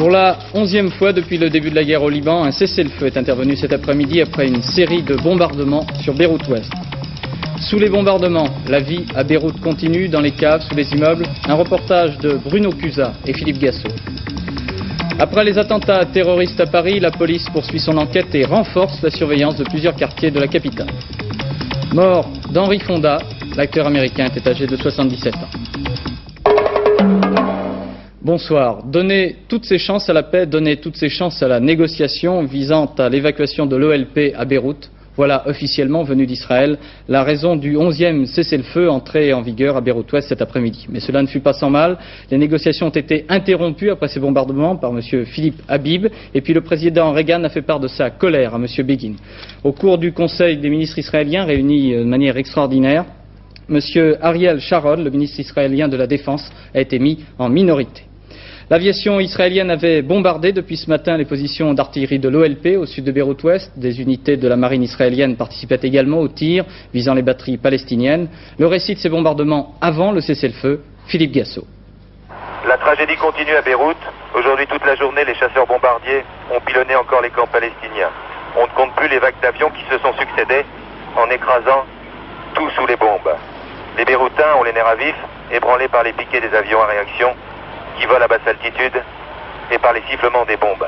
Pour la 11e fois depuis le début de la guerre au Liban, un cessez-le-feu est intervenu cet après-midi après une série de bombardements sur Beyrouth-Ouest. Sous les bombardements, la vie à Beyrouth continue dans les caves, sous les immeubles. Un reportage de Bruno Cusa et Philippe Gassot. Après les attentats terroristes à Paris, la police poursuit son enquête et renforce la surveillance de plusieurs quartiers de la capitale. Mort d'Henry Fonda, l'acteur américain était âgé de 77 ans. Bonsoir. Donner toutes ses chances à la paix, donner toutes ses chances à la négociation visant à l'évacuation de l'OLP à Beyrouth. Voilà officiellement, venu d'Israël, la raison du 11e cessez-le-feu entré en vigueur à Beyrouth-Ouest cet après-midi. Mais cela ne fut pas sans mal. Les négociations ont été interrompues après ces bombardements par M. Philippe Habib. Et puis le président Reagan a fait part de sa colère à M. Begin. Au cours du Conseil des ministres israéliens réunis de manière extraordinaire, M. Ariel Sharon, le ministre israélien de la Défense, a été mis en minorité. L'aviation israélienne avait bombardé depuis ce matin les positions d'artillerie de l'OLP au sud de Beyrouth-Ouest. Des unités de la marine israélienne participaient également aux tirs visant les batteries palestiniennes. Le récit de ces bombardements avant le cessez-le-feu, Philippe Gassot. La tragédie continue à Beyrouth. Aujourd'hui, toute la journée, les chasseurs bombardiers ont pilonné encore les camps palestiniens. On ne compte plus les vagues d'avions qui se sont succédées en écrasant tout sous les bombes. Les Beyrouthins ont les nerfs à vif, ébranlés par les piquets des avions à réaction qui volent à basse altitude et par les sifflements des bombes.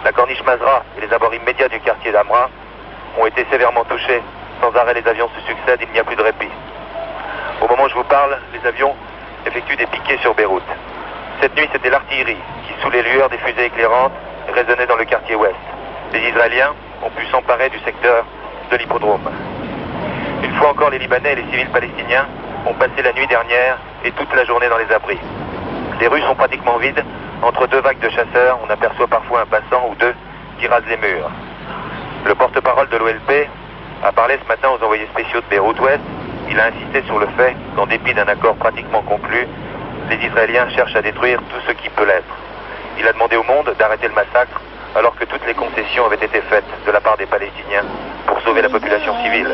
La corniche Mazra et les abords immédiats du quartier d'Amra ont été sévèrement touchés. Sans arrêt, les avions se succèdent, il n'y a plus de répit. Au moment où je vous parle, les avions effectuent des piquets sur Beyrouth. Cette nuit, c'était l'artillerie qui, sous les lueurs des fusées éclairantes, résonnait dans le quartier ouest. Les Israéliens ont pu s'emparer du secteur de l'hippodrome. Une fois encore, les Libanais et les civils palestiniens ont passé la nuit dernière et toute la journée dans les abris. Les rues sont pratiquement vides. Entre deux vagues de chasseurs, on aperçoit parfois un passant ou deux qui rasent les murs. Le porte-parole de l'OLP a parlé ce matin aux envoyés spéciaux de Beyrouth-Ouest. Il a insisté sur le fait qu'en dépit d'un accord pratiquement conclu, les Israéliens cherchent à détruire tout ce qui peut l'être. Il a demandé au monde d'arrêter le massacre alors que toutes les concessions avaient été faites de la part des Palestiniens pour sauver la population civile.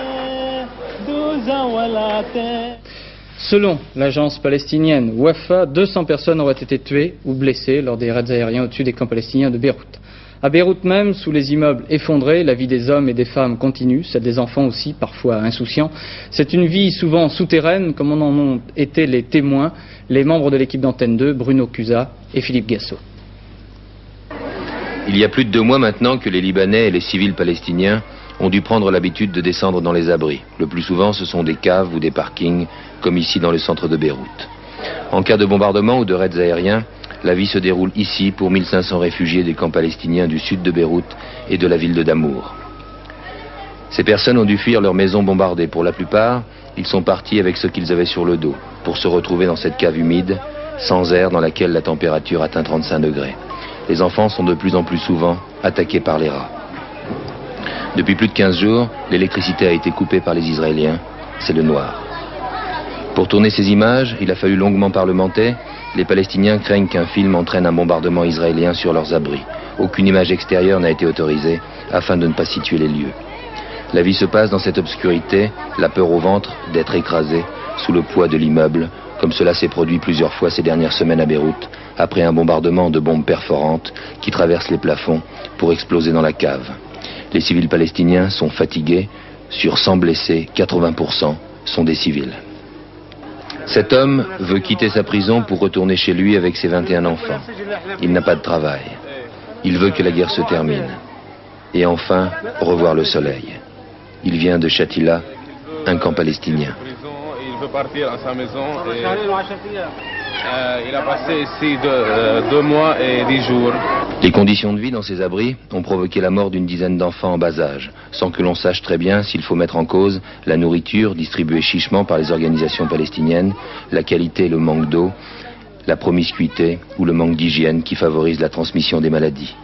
Selon l'agence palestinienne Wafa, 200 personnes auraient été tuées ou blessées lors des raids aériens au-dessus des camps palestiniens de Beyrouth. À Beyrouth même, sous les immeubles effondrés, la vie des hommes et des femmes continue, celle des enfants aussi, parfois insouciants. C'est une vie souvent souterraine, comme en ont été les témoins, les membres de l'équipe d'Antenne 2, Bruno Cusa et Philippe Gassot. Il y a plus de 2 mois maintenant que les Libanais et les civils palestiniens ont dû prendre l'habitude de descendre dans les abris. Le plus souvent, ce sont des caves ou des parkings, comme ici dans le centre de Beyrouth. En cas de bombardement ou de raids aériens, la vie se déroule ici pour 1500 réfugiés des camps palestiniens du sud de Beyrouth et de la ville de Damour. Ces personnes ont dû fuir leurs maisons bombardées. Pour la plupart, ils sont partis avec ce qu'ils avaient sur le dos, pour se retrouver dans cette cave humide, sans air, dans laquelle la température atteint 35 degrés. Les enfants sont de plus en plus souvent attaqués par les rats. Depuis plus de 15 jours, l'électricité a été coupée par les Israéliens. C'est le noir. Pour tourner ces images, il a fallu longuement parlementer. Les Palestiniens craignent qu'un film entraîne un bombardement israélien sur leurs abris. Aucune image extérieure n'a été autorisée afin de ne pas situer les lieux. La vie se passe dans cette obscurité, la peur au ventre d'être écrasé sous le poids de l'immeuble, comme cela s'est produit plusieurs fois ces dernières semaines à Beyrouth, après un bombardement de bombes perforantes qui traversent les plafonds pour exploser dans la cave. Les civils palestiniens sont fatigués. Sur 100 blessés, 80% sont des civils. Cet homme veut quitter sa prison pour retourner chez lui avec ses 21 enfants. Il n'a pas de travail. Il veut que la guerre se termine. Et enfin, revoir le soleil. Il vient de Shatila, un camp palestinien. Il veut partir à sa maison. Il a passé ici 2 mois et 10 jours. Les conditions de vie dans ces abris ont provoqué la mort d'une dizaine d'enfants en bas âge, sans que l'on sache très bien s'il faut mettre en cause la nourriture distribuée chichement par les organisations palestiniennes, la qualité et le manque d'eau, la promiscuité ou le manque d'hygiène qui favorise la transmission des maladies.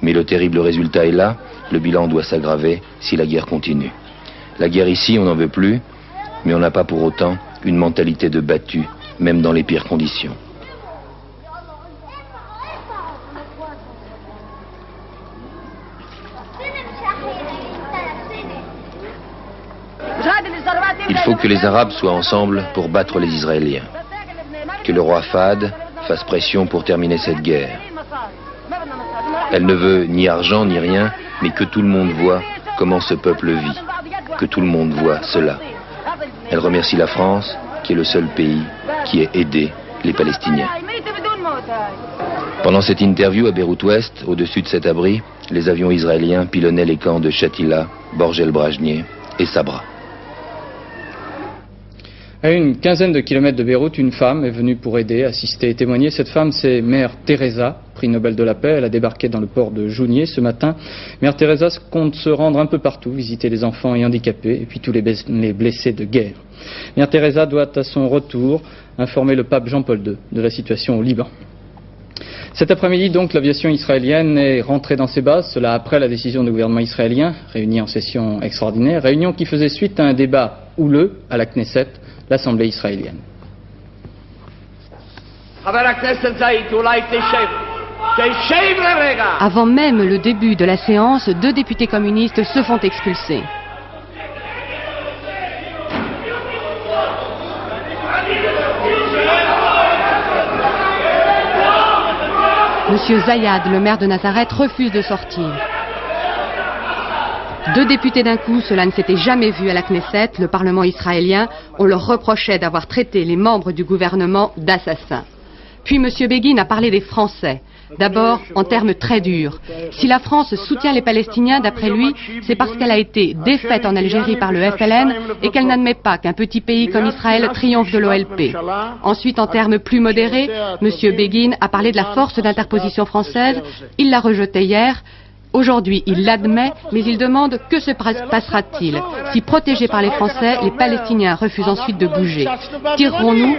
Mais le terrible résultat est là, le bilan doit s'aggraver si la guerre continue. La guerre ici, on n'en veut plus, mais on n'a pas pour autant une mentalité de battu, même dans les pires conditions. Il faut que les Arabes soient ensemble pour battre les Israéliens. Que le roi Fahd fasse pression pour terminer cette guerre. Elle ne veut ni argent ni rien, mais que tout le monde voit comment ce peuple vit, que tout le monde voit cela. Elle remercie la France, qui est le seul pays qui ait aidé les Palestiniens. Pendant cette interview à Beyrouth-Ouest, au-dessus de cet abri, les avions israéliens pilonnaient les camps de Shatila, Borj el-Brajnieh et Sabra. À une quinzaine de kilomètres de Beyrouth, une femme est venue pour aider, assister et témoigner. Cette femme, c'est Mère Teresa, prix Nobel de la paix. Elle a débarqué dans le port de Jounieh ce matin. Mère Teresa compte se rendre un peu partout, visiter les enfants et handicapés, et puis tous les blessés de guerre. Mère Teresa doit à son retour informer le pape Jean-Paul II de la situation au Liban. Cet après-midi, donc, l'aviation israélienne est rentrée dans ses bases, cela après la décision du gouvernement israélien, réuni en session extraordinaire, réunion qui faisait suite à un débat houleux à la Knesset, l'Assemblée israélienne. Avant même le début de la séance, 2 députés communistes se font expulser. Monsieur Zayad, le maire de Nazareth, refuse de sortir. 2 députés d'un coup, cela ne s'était jamais vu à la Knesset, le Parlement israélien. On leur reprochait d'avoir traité les membres du gouvernement d'assassins. Puis M. Begin a parlé des Français. D'abord, en termes très durs. Si la France soutient les Palestiniens, d'après lui, c'est parce qu'elle a été défaite en Algérie par le FLN et qu'elle n'admet pas qu'un petit pays comme Israël triomphe de l'OLP. Ensuite, en termes plus modérés, M. Begin a parlé de la force d'interposition française. Il l'a rejetée hier. Aujourd'hui, il l'admet, mais il demande que se passera-t-il si, protégés par les Français, les Palestiniens refusent ensuite de bouger. Tirerons-nous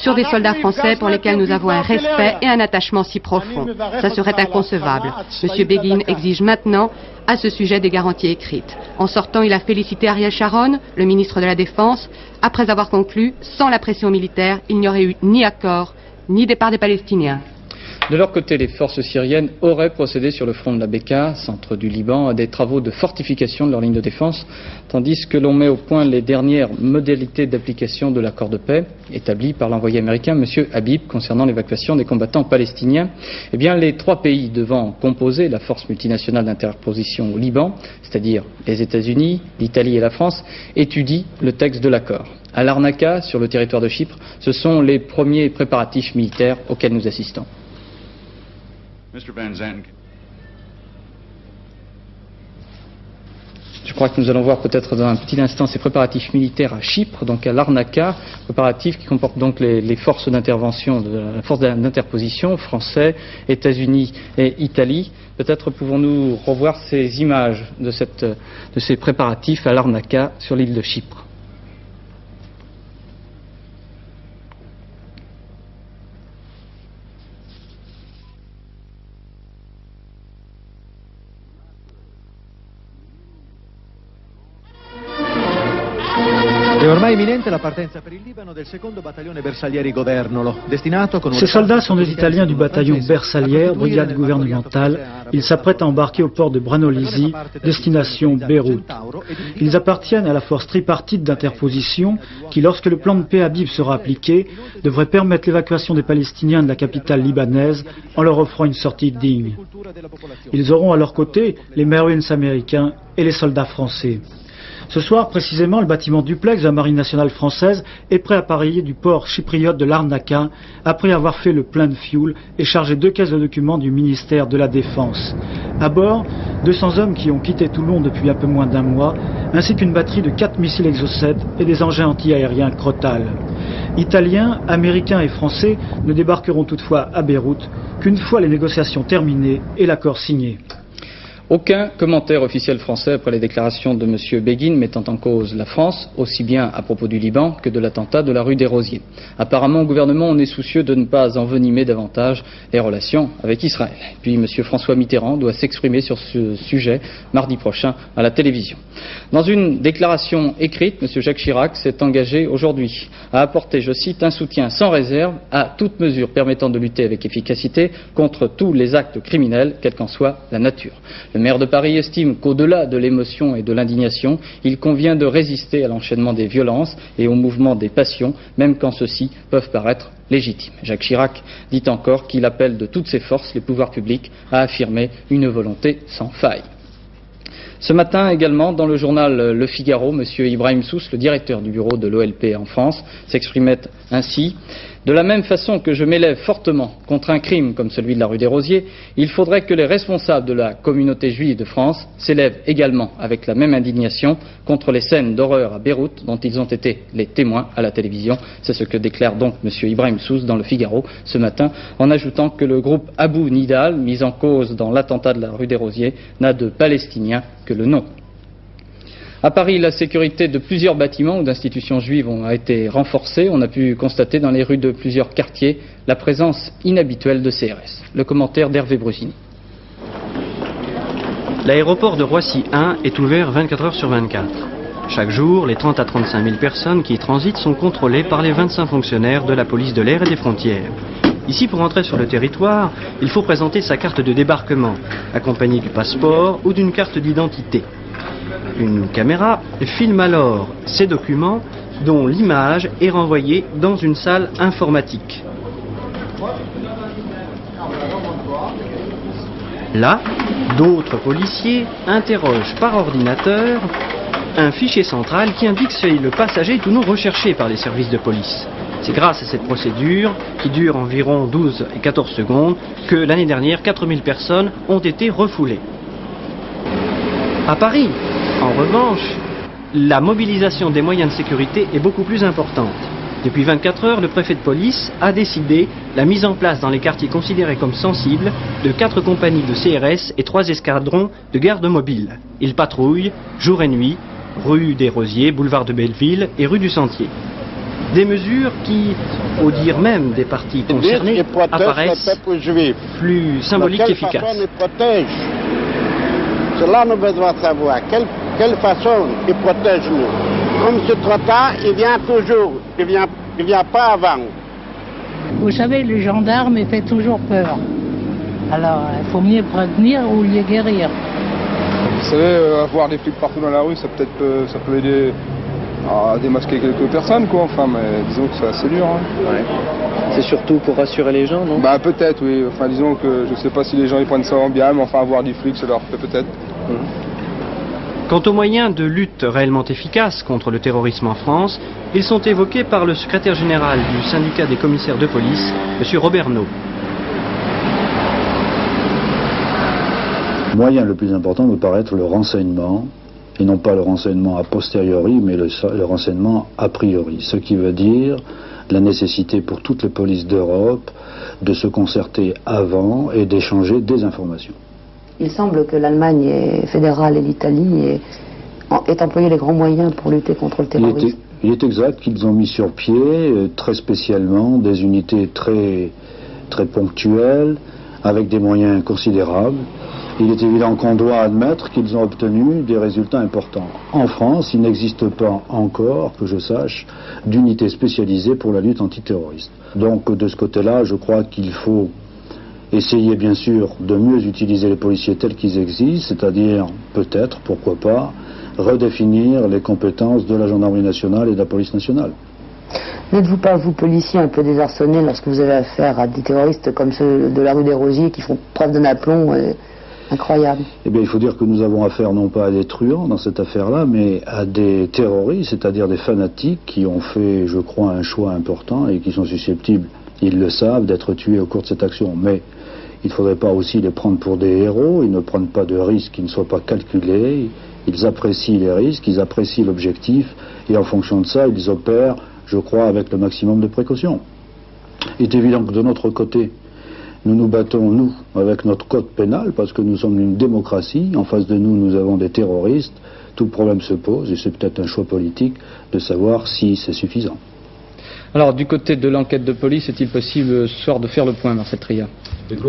sur des soldats français pour lesquels nous avons un respect et un attachement si profond? Ça serait inconcevable. M. Begin exige maintenant, à ce sujet, des garanties écrites. En sortant, il a félicité Ariel Sharon, le ministre de la Défense, après avoir conclu, sans la pression militaire, il n'y aurait eu ni accord, ni départ des Palestiniens. De leur côté, les forces syriennes auraient procédé sur le front de la Beka, centre du Liban, à des travaux de fortification de leur ligne de défense, tandis que l'on met au point les dernières modalités d'application de l'accord de paix établi par l'envoyé américain M. Habib concernant l'évacuation des combattants palestiniens. Eh bien, les 3 pays devant composer la force multinationale d'interposition au Liban, c'est-à-dire les États-Unis, l'Italie et la France, étudient le texte de l'accord. À Larnaca, sur le territoire de Chypre, ce sont les premiers préparatifs militaires auxquels nous assistons. Je crois que nous allons voir peut-être dans un petit instant ces préparatifs militaires à Chypre, donc à Larnaca, préparatifs qui comportent donc les forces d'intervention, la force d'interposition, Français, États-Unis et Italie. Peut-être pouvons-nous revoir ces images de ces préparatifs à Larnaca sur l'île de Chypre. Ces soldats sont des Italiens du bataillon Bersaglière, brigade gouvernementale. Ils s'apprêtent à embarquer au port de Branolisi, destination Beyrouth. Ils appartiennent à la force tripartite d'interposition qui, lorsque le plan de paix Habib sera appliqué, devrait permettre l'évacuation des Palestiniens de la capitale libanaise en leur offrant une sortie digne. Ils auront à leur côté les Marines américains et les soldats français. Ce soir, précisément, le bâtiment duplex de la Marine nationale française est prêt à appareiller du port chypriote de Larnaca après avoir fait le plein de fioul et chargé 2 caisses de documents du ministère de la Défense. À bord, 200 hommes qui ont quitté Toulon depuis un peu moins d'1 mois, ainsi qu'une batterie de 4 missiles Exocet et des engins anti-aériens Crotale. Italiens, Américains et Français ne débarqueront toutefois à Beyrouth qu'une fois les négociations terminées et l'accord signé. Aucun commentaire officiel français après les déclarations de M. Begin mettant en cause la France, aussi bien à propos du Liban que de l'attentat de la rue des Rosiers. Apparemment, au gouvernement, on est soucieux de ne pas envenimer davantage les relations avec Israël. Puis M. François Mitterrand doit s'exprimer sur ce sujet mardi prochain à la télévision. Dans une déclaration écrite, M. Jacques Chirac s'est engagé aujourd'hui à apporter, je cite, un soutien sans réserve à toute mesure permettant de lutter avec efficacité contre tous les actes criminels, quelle qu'en soit la nature. Le maire de Paris estime qu'au-delà de l'émotion et de l'indignation, il convient de résister à l'enchaînement des violences et au mouvement des passions, même quand ceux-ci peuvent paraître légitimes. Jacques Chirac dit encore qu'il appelle de toutes ses forces les pouvoirs publics à affirmer une volonté sans faille. Ce matin également, dans le journal Le Figaro, M. Ibrahim Sousse, le directeur du bureau de l'OLP en France, s'exprimait ainsi. De la même façon que je m'élève fortement contre un crime comme celui de la rue des Rosiers, il faudrait que les responsables de la communauté juive de France s'élèvent également avec la même indignation contre les scènes d'horreur à Beyrouth dont ils ont été les témoins à la télévision. C'est ce que déclare donc M. Ibrahim Sousse dans Le Figaro ce matin, en ajoutant que le groupe Abu Nidal, mis en cause dans l'attentat de la rue des Rosiers, n'a de palestinien que le nom. À Paris, la sécurité de plusieurs bâtiments ou d'institutions juives a été renforcée. On a pu constater dans les rues de plusieurs quartiers la présence inhabituelle de CRS. Le commentaire d'Hervé Brusini. L'aéroport de Roissy 1 est ouvert 24 heures sur 24. Chaque jour, les 30 à 35 000 personnes qui y transitent sont contrôlées par les 25 fonctionnaires de la police de l'air et des frontières. Ici, pour entrer sur le territoire, il faut présenter sa carte de débarquement, accompagnée du passeport ou d'une carte d'identité. Une caméra filme alors ces documents dont l'image est renvoyée dans une salle informatique. Là, d'autres policiers interrogent par ordinateur un fichier central qui indique si le passager est ou non recherché par les services de police. C'est grâce à cette procédure, qui dure environ 12 et 14 secondes, que l'année dernière, 4000 personnes ont été refoulées. À Paris, en revanche, la mobilisation des moyens de sécurité est beaucoup plus importante. Depuis 24 heures, le préfet de police a décidé la mise en place dans les quartiers considérés comme sensibles de 4 compagnies de CRS et 3 escadrons de garde mobile. Ils patrouillent jour et nuit, rue des Rosiers, boulevard de Belleville et rue du Sentier. Des mesures qui, au dire même des partis concernés, apparaissent plus symboliques qu'efficaces. Cela nous besoin de savoir quelle façon il protège nous. Comme c'est trop tard, il vient toujours, il vient pas avant. Vous savez, le gendarme il fait toujours peur. Alors, il faut mieux prévenir ou mieux guérir. Vous savez, avoir des flics partout dans la rue, ça peut aider à démasquer quelques personnes, quoi. Enfin, mais disons que c'est assez dur. Hein. Ouais. C'est surtout pour rassurer les gens, non? Bah peut-être, oui. Enfin, disons que je sais pas si les gens ils prennent ça en bien, mais enfin, avoir des flics, ça leur fait peut-être. Quant aux moyens de lutte réellement efficaces contre le terrorisme en France, ils sont évoqués par le secrétaire général du syndicat des commissaires de police, M. Robert Naud. Le moyen le plus important me paraît être le renseignement, et non pas le renseignement a posteriori, mais le renseignement a priori. Ce qui veut dire la nécessité pour toutes les polices d'Europe de se concerter avant et d'échanger des informations. Il semble que l'Allemagne fédérale et l'Italie aient employé les grands moyens pour lutter contre le terrorisme. Il est exact qu'ils ont mis sur pied, très spécialement, des unités très ponctuelles, avec des moyens considérables. Il est évident qu'on doit admettre qu'ils ont obtenu des résultats importants. En France, il n'existe pas encore, que je sache, d'unité spécialisée pour la lutte antiterroriste. Donc de ce côté-là, je crois qu'il faut essayer bien sûr de mieux utiliser les policiers tels qu'ils existent, c'est-à-dire peut-être, pourquoi pas, redéfinir les compétences de la gendarmerie nationale et de la police nationale. N'êtes-vous pas, vous, policiers, un peu désarçonné lorsque vous avez affaire à des terroristes comme ceux de la rue des Rosiers qui font preuve d'un aplomb incroyable? Eh bien, il faut dire que nous avons affaire non pas à des truands dans cette affaire-là, mais à des terroristes, c'est-à-dire des fanatiques qui ont fait, je crois, un choix important et qui sont susceptibles, ils le savent, d'être tués au cours de cette action. Mais il ne faudrait pas aussi les prendre pour des héros, ils ne prennent pas de risques qui ne soient pas calculés, ils apprécient les risques, ils apprécient l'objectif, et en fonction de ça, ils opèrent, je crois, avec le maximum de précautions. Il est évident que de notre côté, nous nous battons, nous, avec notre code pénal, parce que nous sommes une démocratie. En face de nous, nous avons des terroristes. Tout problème se pose, et c'est peut-être un choix politique de savoir si c'est suffisant. Alors, du côté de l'enquête de police, est-il possible ce soir de faire le point, Marcel Tria?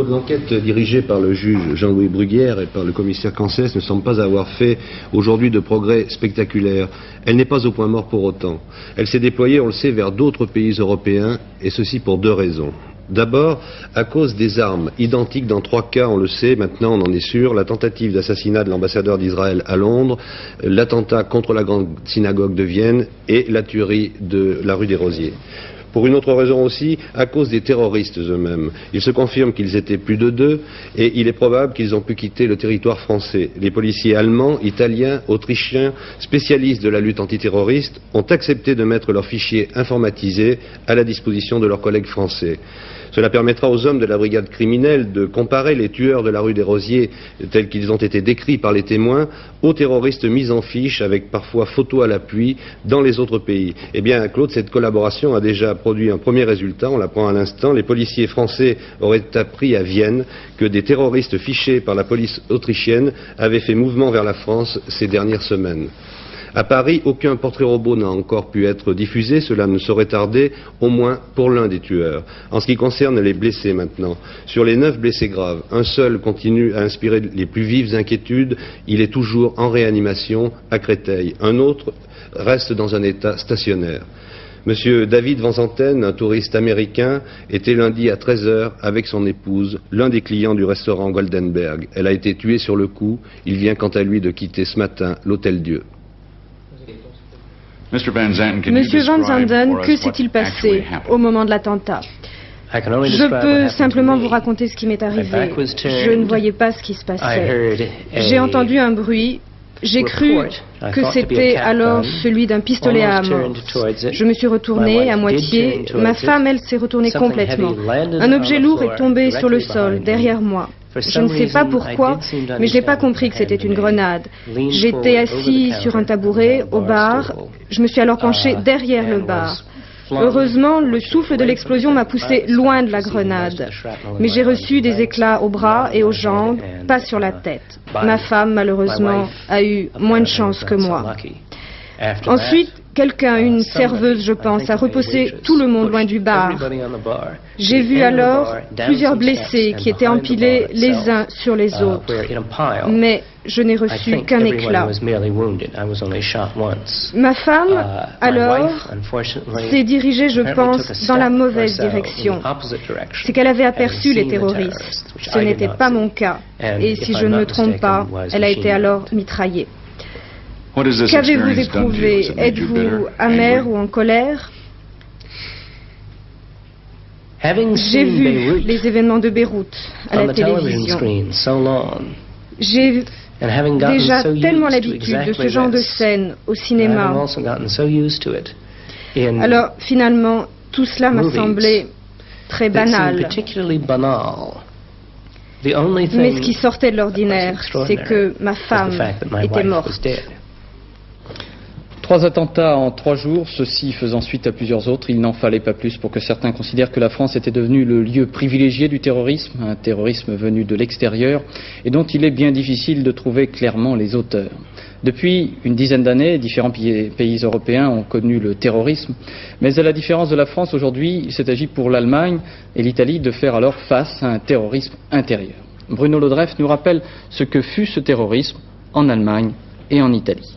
L'enquête dirigée par le juge Jean-Louis Bruguière et par le commissaire Cancès ne semble pas avoir fait aujourd'hui de progrès spectaculaires. Elle n'est pas au point mort pour autant. Elle s'est déployée, on le sait, vers d'autres pays européens, et ceci pour 2 raisons. D'abord, à cause des armes, identiques dans 3 cas, on le sait, maintenant on en est sûr, la tentative d'assassinat de l'ambassadeur d'Israël à Londres, l'attentat contre la grande synagogue de Vienne et la tuerie de la rue des Rosiers. Pour une autre raison aussi, à cause des terroristes eux-mêmes. Il se confirme qu'ils étaient plus de 2 et il est probable qu'ils ont pu quitter le territoire français. Les policiers allemands, italiens, autrichiens, spécialistes de la lutte antiterroriste, ont accepté de mettre leurs fichiers informatisés à la disposition de leurs collègues français. Cela permettra aux hommes de la brigade criminelle de comparer les tueurs de la rue des Rosiers, tels qu'ils ont été décrits par les témoins, aux terroristes mis en fiche, avec parfois photos à l'appui, dans les autres pays. Eh bien, Claude, cette collaboration a déjà produit un premier résultat, on l'apprend à l'instant. Les policiers français auraient appris à Vienne que des terroristes fichés par la police autrichienne avaient fait mouvement vers la France ces dernières semaines. À Paris, aucun portrait robot n'a encore pu être diffusé, cela ne saurait tarder, au moins pour l'un des tueurs. En ce qui concerne les blessés maintenant, sur les 9 blessés graves, un seul continue à inspirer les plus vives inquiétudes, il est toujours en réanimation à Créteil. Un autre reste dans un état stationnaire. Monsieur David Van Zanten, un touriste américain, était lundi à 13h avec son épouse, l'un des clients du restaurant Goldenberg. Elle a été tuée sur le coup, il vient quant à lui de quitter ce matin l'Hôtel Dieu. Monsieur Van Zanten, que s'est-il passé au moment de l'attentat? Je peux simplement vous raconter ce qui m'est arrivé. Je ne voyais pas ce qui se passait. J'ai entendu un bruit. J'ai cru que c'était alors celui d'un pistolet à amorce. Je me suis retournée à moitié. Ma femme, elle, s'est retournée complètement. Un objet lourd est tombé sur le sol, derrière moi. Je ne sais pas pourquoi, mais je n'ai pas compris que c'était une grenade. J'étais assis sur un tabouret au bar. Je me suis alors penché derrière le bar. Heureusement, le souffle de l'explosion m'a poussé loin de la grenade. Mais j'ai reçu des éclats aux bras et aux jambes, pas sur la tête. Ma femme, malheureusement, a eu moins de chance que moi. Ensuite, quelqu'un, une serveuse, je pense, a repoussé tout le monde loin du bar. J'ai vu alors plusieurs blessés qui étaient empilés les uns sur les autres. Mais je n'ai reçu qu'un éclat. Ma femme, alors, s'est dirigée, je pense, dans la mauvaise direction. C'est qu'elle avait aperçu les terroristes. Ce n'était pas mon cas. Et si je ne me trompe pas, elle a été alors mitraillée. Qu'avez-vous éprouvé? Êtes-vous amer ou en colère? J'ai vu les événements de Beyrouth à la télévision. J'ai déjà tellement l'habitude de ce genre de scène au cinéma. Alors finalement, tout cela m'a semblé très banal. Mais ce qui sortait de l'ordinaire, c'est que ma femme était morte. 3 attentats en 3 jours, ceci faisant suite à plusieurs autres. Il n'en fallait pas plus pour que certains considèrent que la France était devenue le lieu privilégié du terrorisme, un terrorisme venu de l'extérieur et dont il est bien difficile de trouver clairement les auteurs. Depuis une dizaine d'années, différents pays européens ont connu le terrorisme, mais à la différence de la France aujourd'hui, il s'est agi pour l'Allemagne et l'Italie de faire alors face à un terrorisme intérieur. Bruno Lodreff nous rappelle ce que fut ce terrorisme en Allemagne et en Italie.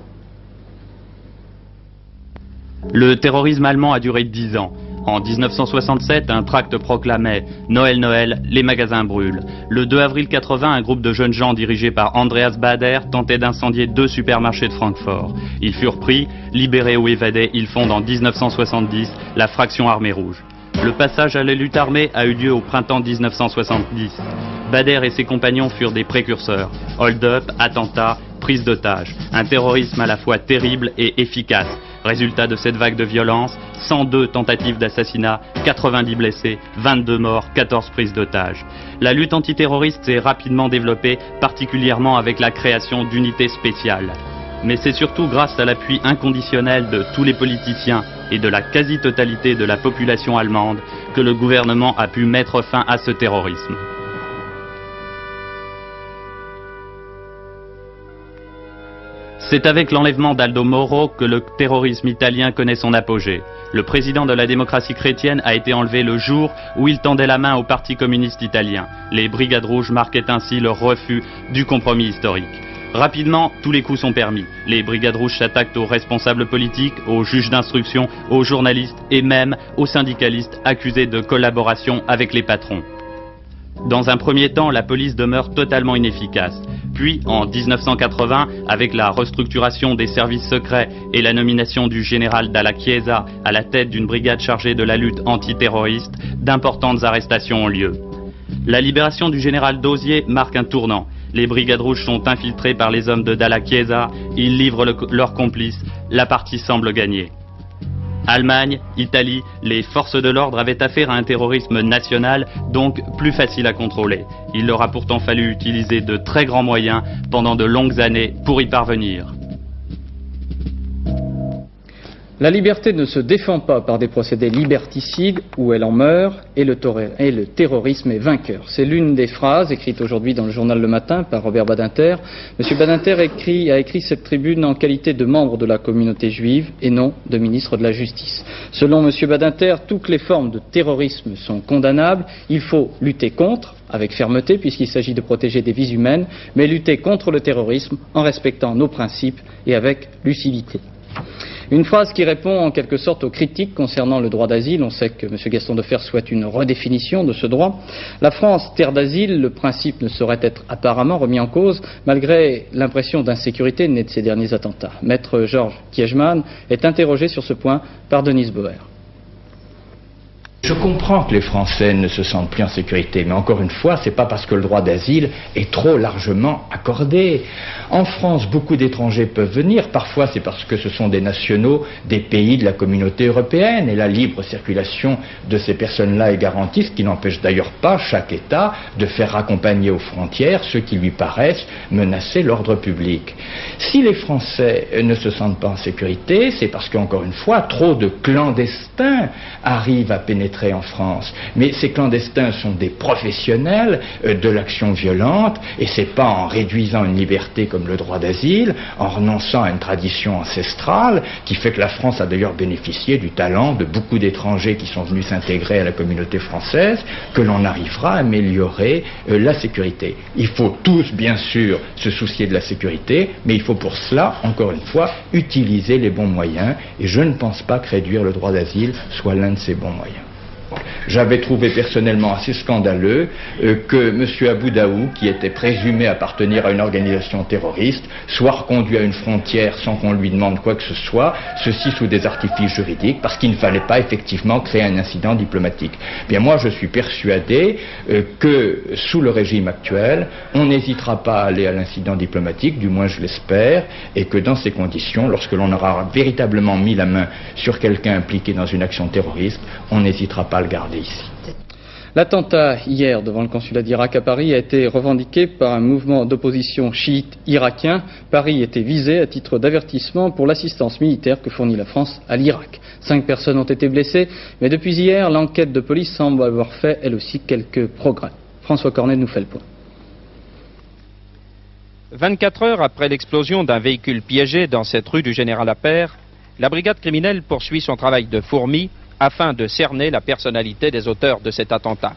Le terrorisme allemand a duré 10 ans. En 1967, un tract proclamait « Noël, Noël, les magasins brûlent ». Le 2 avril 80, un groupe de jeunes gens dirigé par Andreas Bader tentait d'incendier 2 supermarchés de Francfort. Ils furent pris, libérés ou évadés, ils fondent en 1970 la fraction armée rouge. Le passage à la lutte armée a eu lieu au printemps 1970. Bader et ses compagnons furent des précurseurs. Hold-up, attentats, prise d'otages. Un terrorisme à la fois terrible et efficace. Résultat de cette vague de violence, 102 tentatives d'assassinat, 90 blessés, 22 morts, 14 prises d'otages. La lutte antiterroriste s'est rapidement développée, particulièrement avec la création d'unités spéciales. Mais c'est surtout grâce à l'appui inconditionnel de tous les politiciens et de la quasi-totalité de la population allemande que le gouvernement a pu mettre fin à ce terrorisme. C'est avec l'enlèvement d'Aldo Moro que le terrorisme italien connaît son apogée. Le président de la démocratie chrétienne a été enlevé le jour où il tendait la main au Parti communiste italien. Les Brigades rouges marquaient ainsi leur refus du compromis historique. Rapidement, tous les coups sont permis. Les brigades rouges s'attaquent aux responsables politiques, aux juges d'instruction, aux journalistes et même aux syndicalistes accusés de collaboration avec les patrons. Dans un premier temps, la police demeure totalement inefficace. Puis, en 1980, avec la restructuration des services secrets et la nomination du général Dalla Chiesa à la tête d'une brigade chargée de la lutte antiterroriste, d'importantes arrestations ont lieu. La libération du général Dosier marque un tournant. Les brigades rouges sont infiltrées par les hommes de Dalla Chiesa, ils livrent leurs complices, la partie semble gagnée. Allemagne, Italie, les forces de l'ordre avaient affaire à un terrorisme national, donc plus facile à contrôler. Il leur a pourtant fallu utiliser de très grands moyens pendant de longues années pour y parvenir. La liberté ne se défend pas par des procédés liberticides où elle en meurt et le terrorisme est vainqueur. C'est l'une des phrases écrites aujourd'hui dans le journal Le Matin par Robert Badinter. Monsieur Badinter a écrit cette tribune en qualité de membre de la communauté juive et non de ministre de la Justice. Selon Monsieur Badinter, toutes les formes de terrorisme sont condamnables. Il faut lutter contre, avec fermeté puisqu'il s'agit de protéger des vies humaines, mais lutter contre le terrorisme en respectant nos principes et avec lucidité. Une phrase qui répond en quelque sorte aux critiques concernant le droit d'asile. On sait que M. Gaston Defferre souhaite une redéfinition de ce droit. La France, terre d'asile, le principe ne saurait être apparemment remis en cause, malgré l'impression d'insécurité née de ces derniers attentats. Maître Georges Kiechman est interrogé sur ce point par Denise Boer. Je comprends que les Français ne se sentent plus en sécurité, mais encore une fois, c'est pas parce que le droit d'asile est trop largement accordé. En France, beaucoup d'étrangers peuvent venir, parfois c'est parce que ce sont des nationaux des pays de la communauté européenne, et la libre circulation de ces personnes-là est garantie, ce qui n'empêche d'ailleurs pas chaque État de faire accompagner aux frontières ceux qui lui paraissent menacer l'ordre public. Si les Français ne se sentent pas en sécurité, c'est parce qu'encore une fois, trop de clandestins arrivent à pénétrer en France. Mais ces clandestins sont des professionnels de l'action violente, et c'est pas en réduisant une liberté comme le droit d'asile, en renonçant à une tradition ancestrale, qui fait que la France a d'ailleurs bénéficié du talent de beaucoup d'étrangers qui sont venus s'intégrer à la communauté française, que l'on arrivera à améliorer la sécurité. Il faut tous, bien sûr, se soucier de la sécurité, mais il faut pour cela, encore une fois, utiliser les bons moyens, et je ne pense pas que réduire le droit d'asile soit l'un de ces bons moyens. J'avais trouvé personnellement assez scandaleux que M. Abou Daoud, qui était présumé appartenir à une organisation terroriste, soit reconduit à une frontière sans qu'on lui demande quoi que ce soit, ceci sous des artifices juridiques, parce qu'il ne fallait pas effectivement créer un incident diplomatique. Bien moi, je suis persuadé que sous le régime actuel, on n'hésitera pas à aller à l'incident diplomatique, du moins je l'espère, et que dans ces conditions, lorsque l'on aura véritablement mis la main sur quelqu'un impliqué dans une action terroriste, on n'hésitera pas à le garder ici. L'attentat hier devant le consulat d'Irak à Paris a été revendiqué par un mouvement d'opposition chiite irakien. Paris était visé à titre d'avertissement pour l'assistance militaire que fournit la France à l'Irak. 5 personnes ont été blessées, mais depuis hier, l'enquête de police semble avoir fait, elle aussi, quelques progrès. François Cornet nous fait le point. 24 heures après l'explosion d'un véhicule piégé dans cette rue du Général Appert, la brigade criminelle poursuit son travail de fourmi afin de cerner la personnalité des auteurs de cet attentat.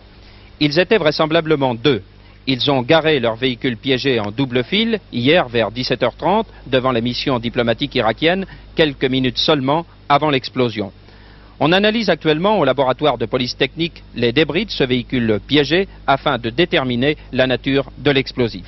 Ils étaient vraisemblablement 2. Ils ont garé leur véhicule piégé en double file, hier vers 17h30, devant la mission diplomatique irakienne, quelques minutes seulement avant l'explosion. On analyse actuellement au laboratoire de police technique les débris de ce véhicule piégé afin de déterminer la nature de l'explosif.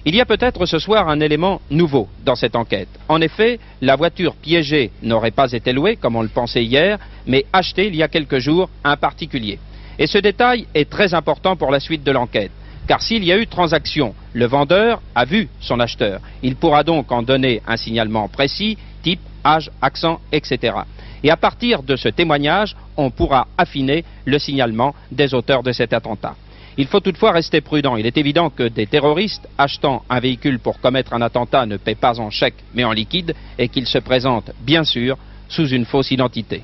Il y a peut-être ce soir un élément nouveau dans cette enquête. En effet, la voiture piégée n'aurait pas été louée, comme on le pensait hier, mais achetée il y a quelques jours un particulier. Et ce détail est très important pour la suite de l'enquête, car s'il y a eu transaction, le vendeur a vu son acheteur. Il pourra donc en donner un signalement précis, type, âge, accent, etc. Et à partir de ce témoignage, on pourra affiner le signalement des auteurs de cet attentat. Il faut toutefois rester prudent. Il est évident que des terroristes achetant un véhicule pour commettre un attentat ne paient pas en chèque mais en liquide et qu'ils se présentent bien sûr sous une fausse identité.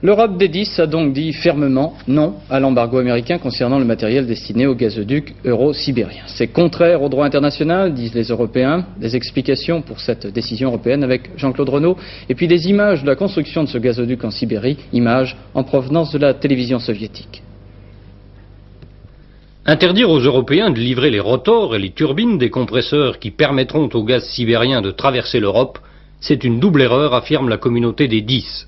L'Europe des 10 a donc dit fermement non à l'embargo américain concernant le matériel destiné au gazoduc euro-sibérien. C'est contraire au droit international, disent les Européens. Des explications pour cette décision européenne avec Jean-Claude Renaud. Et puis des images de la construction de ce gazoduc en Sibérie, images en provenance de la télévision soviétique. Interdire aux Européens de livrer les rotors et les turbines des compresseurs qui permettront au gaz sibérien de traverser l'Europe, c'est une double erreur, affirme la communauté des 10.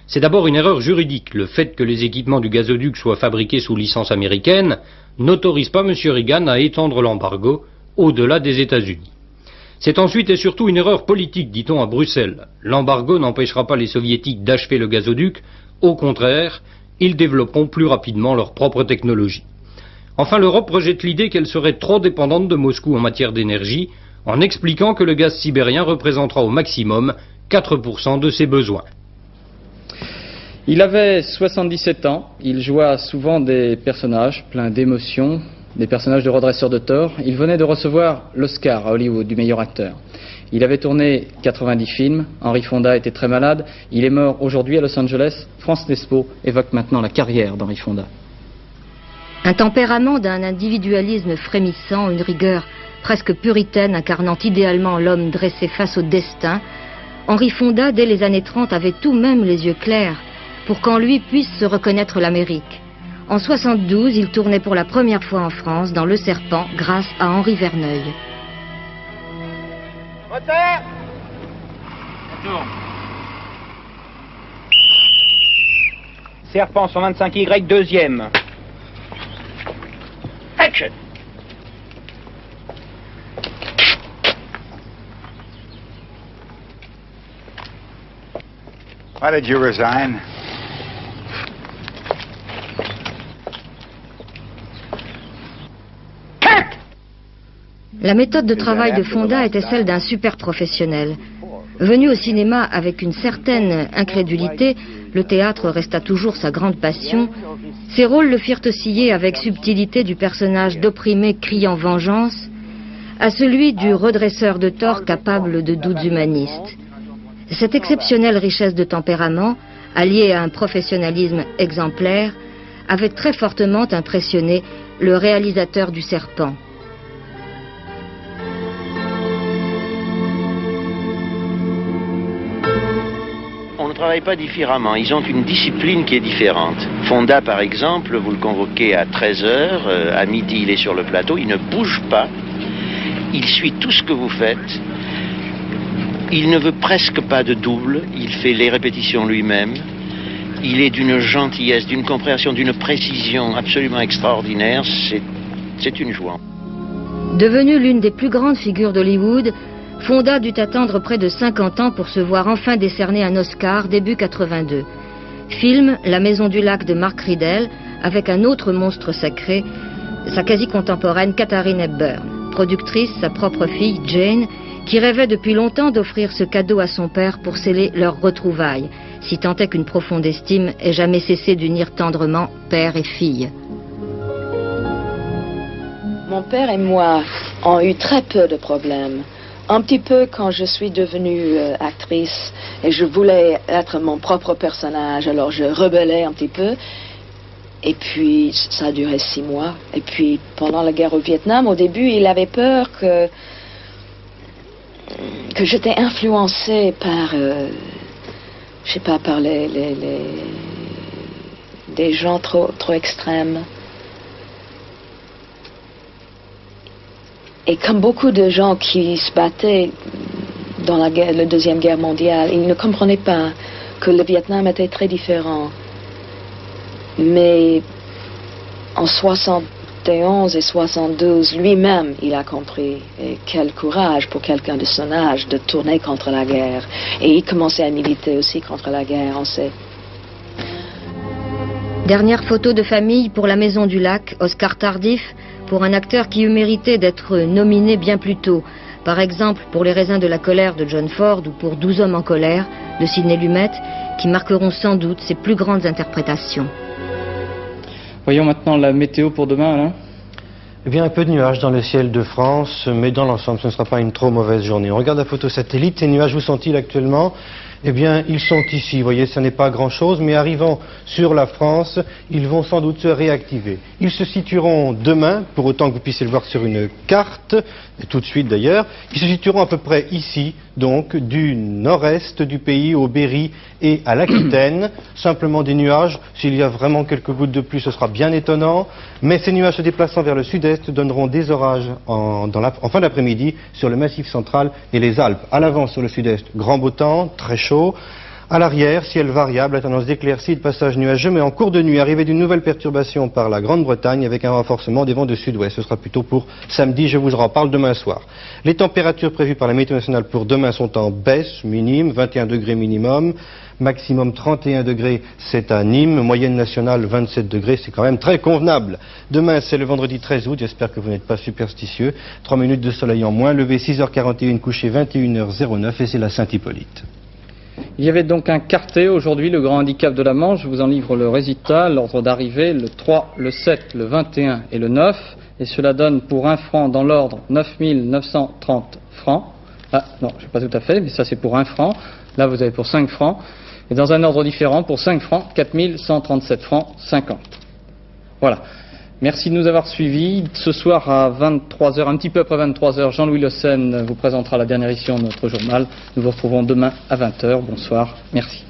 C'est d'abord une erreur juridique. Le fait que les équipements du gazoduc soient fabriqués sous licence américaine n'autorise pas M. Reagan à étendre l'embargo au-delà des États-Unis. C'est ensuite et surtout une erreur politique, dit-on à Bruxelles. L'embargo n'empêchera pas les soviétiques d'achever le gazoduc. Au contraire, ils développeront plus rapidement leur propre technologie. Enfin, l'Europe rejette l'idée qu'elle serait trop dépendante de Moscou en matière d'énergie, en expliquant que le gaz sibérien représentera au maximum 4% de ses besoins. Il avait 77 ans, il joua souvent des personnages pleins d'émotions, des personnages de redresseurs de tort. Il venait de recevoir l'Oscar à Hollywood du meilleur acteur. Il avait tourné 90 films, Henry Fonda était très malade, il est mort aujourd'hui à Los Angeles. France Nespo évoque maintenant la carrière d'Henry Fonda. Un tempérament d'un individualisme frémissant, une rigueur presque puritaine incarnant idéalement l'homme dressé face au destin, Henry Fonda, dès les années 30, avait tout de même les yeux clairs pour qu'en lui puisse se reconnaître l'Amérique. En 72, il tournait pour la première fois en France dans Le Serpent grâce à Henri Verneuil. Moteur ! Serpent 125Y, deuxième. Action! Why did you resign? La méthode de travail de Fonda était celle d'un super professionnel. Venu au cinéma avec une certaine incrédulité, le théâtre resta toujours sa grande passion. Ses rôles le firent osciller avec subtilité du personnage d'opprimé criant vengeance à celui du redresseur de tort capable de doutes humanistes. Cette exceptionnelle richesse de tempérament, alliée à un professionnalisme exemplaire, avait très fortement impressionné le réalisateur du Serpent. On ne travaille pas différemment, ils ont une discipline qui est différente. Fonda, par exemple, vous le convoquez à 13h, à midi il est sur le plateau, il ne bouge pas, il suit tout ce que vous faites, il ne veut presque pas de double, il fait les répétitions lui-même, il est d'une gentillesse, d'une compréhension, d'une précision absolument extraordinaire, c'est une joie. Devenu l'une des plus grandes figures d'Hollywood, Fonda dut attendre près de 50 ans pour se voir enfin décerner un Oscar début 82. Film La Maison du Lac de Mark Riddell avec un autre monstre sacré, sa quasi-contemporaine Katharine Hepburn, productrice, sa propre fille Jane, qui rêvait depuis longtemps d'offrir ce cadeau à son père pour sceller leur retrouvaille, si tant est qu'une profonde estime ait jamais cessé d'unir tendrement père et fille. Mon père et moi avons eu très peu de problèmes. Un petit peu quand je suis devenue actrice et je voulais être mon propre personnage, alors je rebellais un petit peu. Et puis ça a duré 6 mois. Et puis pendant la guerre au Vietnam, au début, il avait peur que j'étais influencée par, je sais pas, par des gens trop extrêmes. Et comme beaucoup de gens qui se battaient dans la Deuxième Guerre mondiale, ils ne comprenaient pas que le Vietnam était très différent. Mais en 71 et 72, lui-même, il a compris. Et quel courage pour quelqu'un de son âge de tourner contre la guerre. Et il commençait à militer aussi contre la guerre, on sait. Dernière photo de famille pour La Maison du Lac, Oscar tardif, pour un acteur qui eût mérité d'être nominé bien plus tôt. Par exemple, pour Les raisins de la colère de John Ford ou pour 12 hommes en colère de Sidney Lumet, qui marqueront sans doute ses plus grandes interprétations. Voyons maintenant la météo pour demain, Alain. Eh bien, un peu de nuages dans le ciel de France, mais dans l'ensemble, ce ne sera pas une trop mauvaise journée. On regarde la photo satellite, ces nuages, où sont-ils actuellement? eh bien, ils sont ici. Vous voyez, ce n'est pas grand-chose, mais arrivant sur la France, ils vont sans doute se réactiver. Ils se situeront demain, pour autant que vous puissiez le voir sur une carte, et tout de suite d'ailleurs, ils se situeront à peu près ici, donc, du nord-est du pays au Berry et à l'Aquitaine. Simplement des nuages. S'il y a vraiment quelques gouttes de pluie, ce sera bien étonnant. Mais ces nuages se déplaçant vers le sud-est donneront des orages en fin d'après-midi sur le Massif central et les Alpes. À l'avant sur le sud-est, grand beau temps, très chaud. À l'arrière, ciel variable, à tendance d'éclaircies, de passage nuageux, mais en cours de nuit, arrivée d'une nouvelle perturbation par la Grande-Bretagne avec un renforcement des vents de sud-ouest. Ce sera plutôt pour samedi, je vous en reparle demain soir. Les températures prévues par la météo nationale pour demain sont en baisse minime, 21 degrés minimum, maximum 31 degrés, c'est à Nîmes, moyenne nationale 27 degrés, c'est quand même très convenable. Demain, c'est le vendredi 13 août, j'espère que vous n'êtes pas superstitieux. 3 minutes de soleil en moins, levé 6h41, couché 21h09 et c'est la Saint-Hippolyte. Il y avait donc un quartet aujourd'hui, le grand handicap de la Manche. Je vous en livre le résultat, l'ordre d'arrivée, le 3, le 7, le 21 et le 9. Et cela donne pour 1 franc dans l'ordre 9 930 francs. Ah non, je ne sais pas tout à fait, mais ça c'est pour 1 franc. Là vous avez pour 5 francs. Et dans un ordre différent, pour 5 francs, 4 137 francs 50. Voilà. Merci de nous avoir suivis. Ce soir à 23h, un petit peu après 23h, Jean-Louis Le Sen vous présentera la dernière édition de notre journal. Nous vous retrouvons demain à 20h. Bonsoir. Merci.